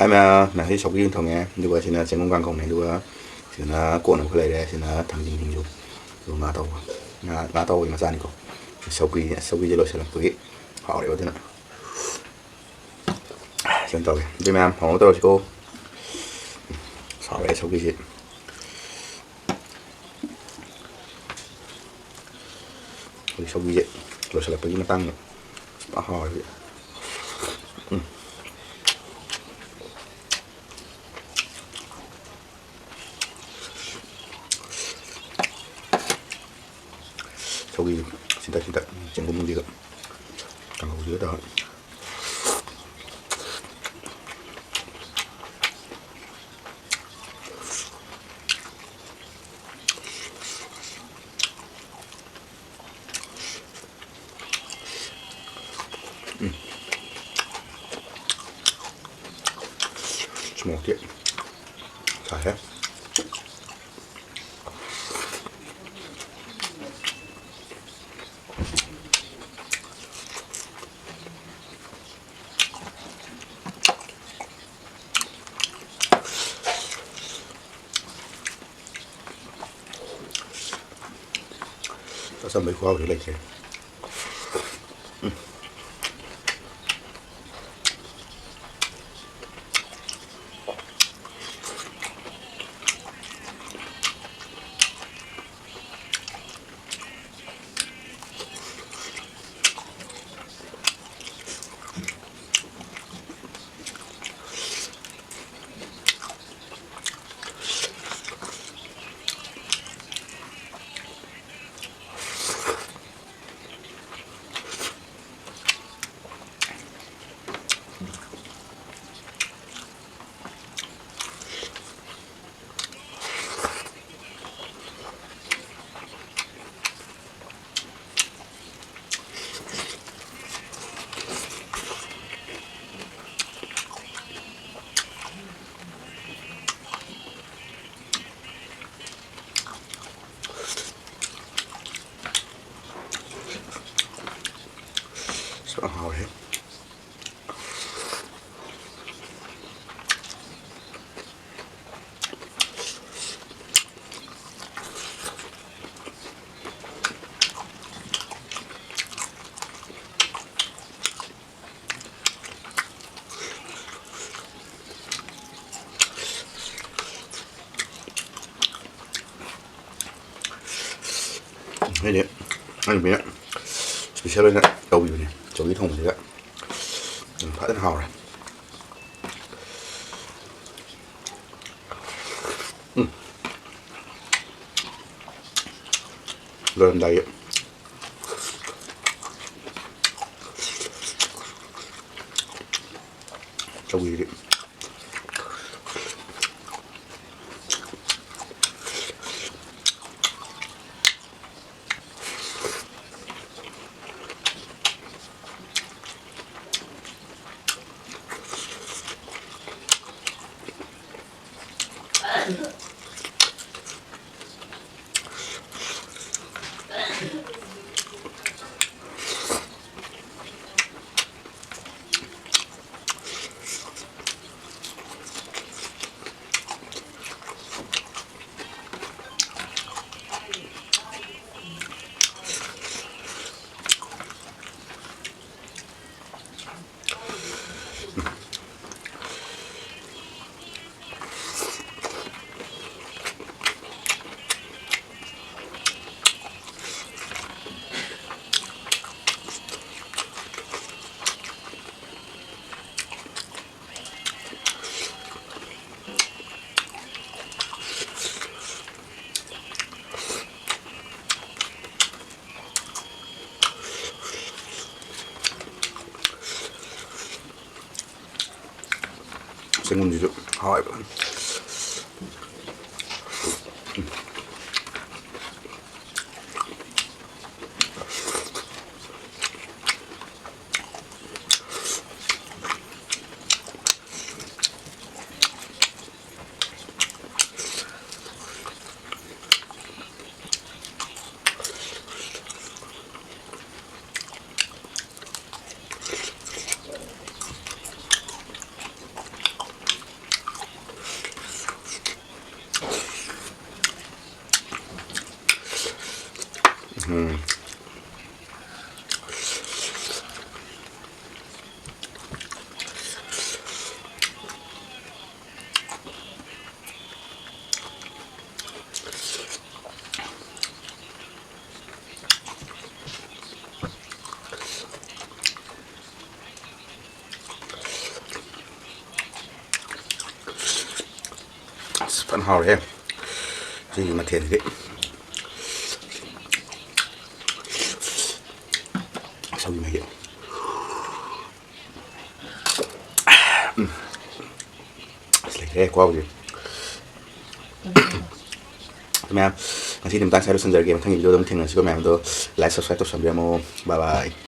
하면 나 sầu riêng 통에 누가 지나 전공관 공네 누가 지나 꼬는 거 lấy 지나 당진 hình dung ngã tàu mà ra đi có sau khi lo sẽ là quý họ để thế nào chân tàu đi mà họ tàu chỉ cô sau khi gì sau khi gì lo sẽ là quý nó tăng họ sau khi xin ta chẳng có món gì cả càng hậu dưới đó một tiện xài hết sao mấy khoa để lấy thế hào hết đây đấy anh biết chỉ sẽ lên đầu gì này cho cái thùng gì đấy phải rất hào này lên đây cho gì đấy 생군 주죠. 하와이 번. ꯐꯅ ꯍꯥꯎꯔꯦ ꯁꯤꯒꯤ ꯃꯊꯦꯜꯁꯤꯗꯤ ꯁꯧꯒ꯭ꯔꯤ ꯃꯍꯤ ꯂꯩꯔꯦ ꯈꯨꯍꯥꯎꯁꯦ ꯃꯌꯥꯝ ꯉꯁꯤꯗꯤ ꯃꯇꯥꯡ ꯁ꯭ꯋꯥꯏꯗ ꯂꯣꯏꯁꯤꯟꯖꯔꯒꯦ ꯃꯊꯪꯒꯤ ꯚꯤꯗꯤꯑꯣꯗ ꯑꯗꯨꯝ ꯊꯦꯡꯅꯁꯤꯀꯣ ꯃꯌꯥꯝꯗꯣ ꯂꯥꯏꯛ ꯁꯕꯁꯀ꯭ꯔꯥꯏꯕ ꯇꯧꯁꯟꯕꯤꯔꯝꯃꯣ ꯕꯥꯏ ꯕꯥꯏ